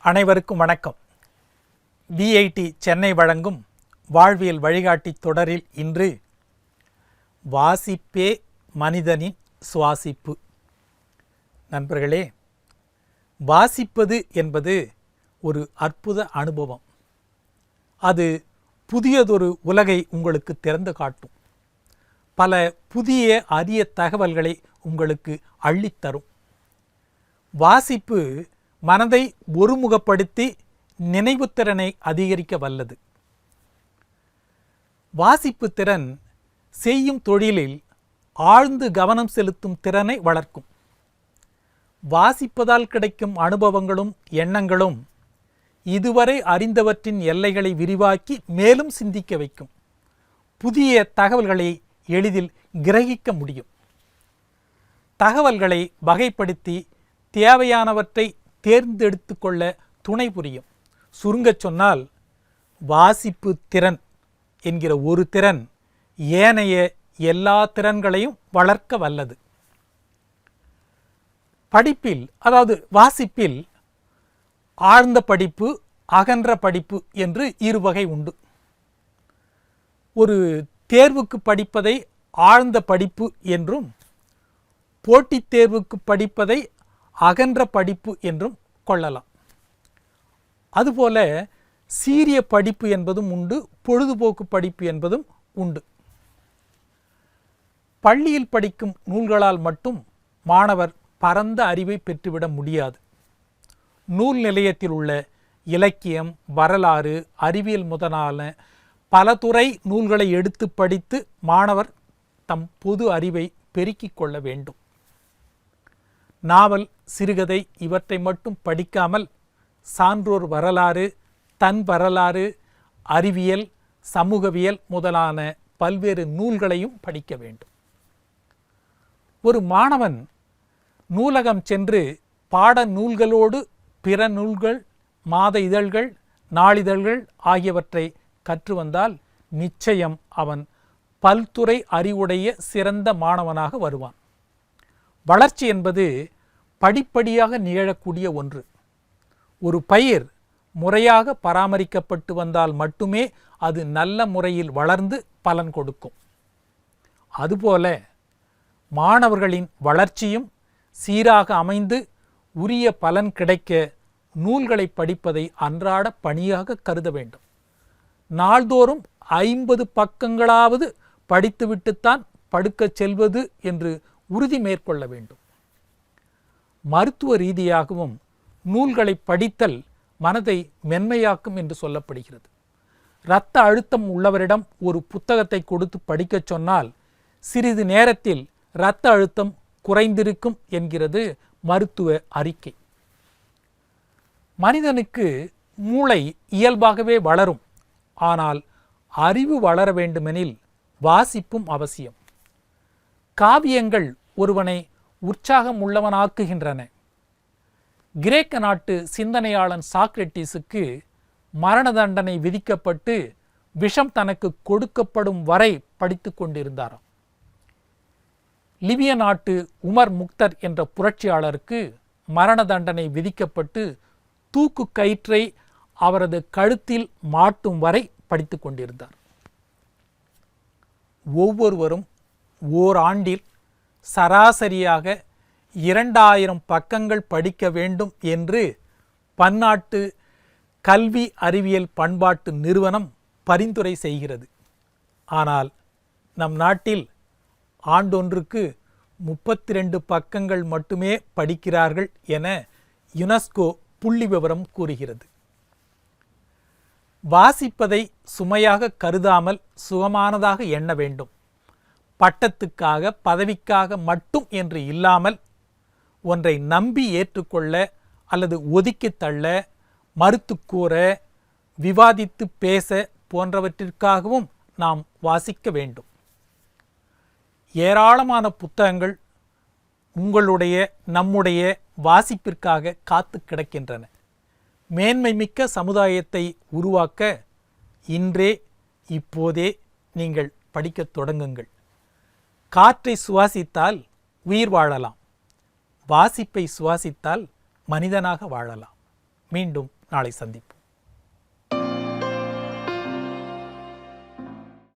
அனைவருக்கும் வணக்கம். விஐடி சென்னை வழங்கும் வாழ்வியல் வழிகாட்டி தொடரில் இன்று வாசிப்பே மனிதனின் சுவாசிப்பு. நண்பர்களே, வாசிப்பது என்பது ஒரு அற்புத அனுபவம். அது புதியதொரு உலகை உங்களுக்கு திறந்து காட்டும். பல புதிய அரிய தகவல்களை உங்களுக்கு அள்ளித்தரும். வாசிப்பு மனதை ஒருமுகப்படுத்தி நினைவுத்திறனை அதிகரிக்க வல்லது. வாசிப்பு திறன் செய்யும் தொழிலில் ஆழ்ந்து கவனம் செலுத்தும் திறனை வளர்க்கும். வாசிப்பதால் கிடைக்கும் அனுபவங்களும் எண்ணங்களும் இதுவரை அறிந்தவற்றின் எல்லைகளை விரிவாக்கி மேலும் சிந்திக்க வைக்கும். புதிய தகவல்களை எளிதில் கிரகிக்க முடியும். தகவல்களை வகைப்படுத்தி தேவையானவற்றை தேர்ந்தெடுத்து கொள்ள துணை புரியும். சுருங்கச் சொன்னால், வாசிப்பு திறன் என்கிற ஒரு திறன் ஏனைய எல்லா திறன்களையும் வளர்க்க வல்லது. படிப்பில், அதாவது வாசிப்பில் ஆழ்ந்த படிப்பு, அகன்ற படிப்பு என்று இரு வகை உண்டு. ஒரு தேர்வுக்கு படிப்பதை ஆழ்ந்த படிப்பு என்றும், போட்டித் தேர்வுக்கு படிப்பதை அகன்ற படிப்பு என்றும் கொள்ளலாம். அதுபோல சீரிய படிப்பு என்பதும் உண்டு, பொழுதுபோக்கு படிப்பு என்பதும் உண்டு. பள்ளியில் படிக்கும் நூல்களால் மட்டும் மாணவர் பரந்த அறிவை பெற்றுவிட முடியாது. நூல் நிலையத்தில் உள்ள இலக்கியம், வரலாறு, அறிவியல் முதலான பல துறை நூல்களை எடுத்து படித்து மாணவர் தம் பொது அறிவை பெருக்கிக் கொள்ள வேண்டும். நாவல், சிறுகதை இவற்றை மட்டும் படிக்காமல் சான்றோர் வரலாறு, தன் வரலாறு, அறிவியல், சமூகவியல் முதலான பல்வேறு நூல்களையும் படிக்க வேண்டும். ஒரு மாணவன் நூலகம் சென்று பாட நூல்களோடு பிற நூல்கள், மாத இதழ்கள், நாளிதழ்கள் ஆகியவற்றை கற்று வந்தால் நிச்சயம் அவன் பல்துறை அறிவுடைய சிறந்த மாணவனாக வருவான். வளர்ச்சி என்பது படிப்படியாக நிகழக்கூடிய ஒன்று. ஒரு பயிர் முறையாக பராமரிக்கப்பட்டு வந்தால் மட்டுமே அது நல்ல முறையில் வளர்ந்து பலன் கொடுக்கும். அதுபோல மாணவர்களின் வளர்ச்சியும் சீராக அமைந்து உரிய பலன் கிடைக்க நூல்களை படிப்பதை அன்றாட பணியாக கருத வேண்டும். நாள்தோறும் 50 பக்கங்களாவது படித்துவிட்டுத்தான் படுக்கச் செல்வது என்று உறுதி மேற்கொள்ள வேண்டும். மருத்துவ ரீதியாகவும் நூல்களை படித்தல் மனதை மென்மையாக்கும் என்று சொல்லப்படுகிறது. இரத்த அழுத்தம் உள்ளவரிடம் ஒரு புத்தகத்தை கொடுத்து படிக்கச் சொன்னால் சிறிது நேரத்தில் இரத்த அழுத்தம் குறைந்திருக்கும் என்கிறது மருத்துவ அறிக்கை. மனிதனுக்கு மூளை இயல்பாகவே வளரும். ஆனால் அறிவு வளர வேண்டுமெனில் வாசிப்பும் அவசியம். காவியங்கள் ஒருவனை உற்சாகம் உள்ளவனாக்குகின்றன. கிரேக்க நாட்டு சிந்தனையாளன் சாக்ரட்டிஸுக்கு மரண தண்டனை விதிக்கப்பட்டு விஷம் தனக்கு கொடுக்கப்படும் வரை படித்து கொண்டிருந்தாராம். லிபிய நாட்டு உமர் முக்தர் என்ற புரட்சியாளருக்கு மரண தண்டனை விதிக்கப்பட்டு தூக்கு கயிற்றை அவரது கழுத்தில் மாட்டும் வரை படித்து கொண்டிருந்தார். ஒவ்வொருவரும் ஓராண்டில் சராசரியாக 2000 பக்கங்கள் படிக்க வேண்டும் என்று பன்னாட்டு கல்வி அறிவியல் பண்பாட்டு நிறுவனம் பரிந்துரை செய்கிறது. ஆனால் நம் நாட்டில் ஆண்டொன்றுக்கு 32 பக்கங்கள் மட்டுமே படிக்கிறார்கள் என யுனெஸ்கோ புள்ளி விவரம் கூறுகிறது. வாசிப்பதை சுமையாக கருதாமல் சுகமானதாக எண்ண வேண்டும். பட்டத்துக்காக, பதவிக்காக மட்டும் என்று இல்லாமல் ஒன்றை நம்பி ஏற்றுக்கொள்ள அல்லது ஒதுக்கி தள்ள, மறுத்து கூற, விவாதித்து பேச போன்றவற்றிற்காகவும் நாம் வாசிக்க வேண்டும். ஏராளமான புத்தகங்கள் உங்களுடைய, நம்முடைய வாசிப்பிற்காக காத்து கிடக்கின்றன. மேன்மை மிக்க சமுதாயத்தை உருவாக்க இன்றே, இப்போதே நீங்கள் படிக்கத் தொடங்குங்கள். காற்றை சுவாசித்தால் உயிர் வாழலாம். வாசிப்பை சுவாசித்தால் மனிதனாக வாழலாம். மீண்டும் நாளை சந்திப்போம்.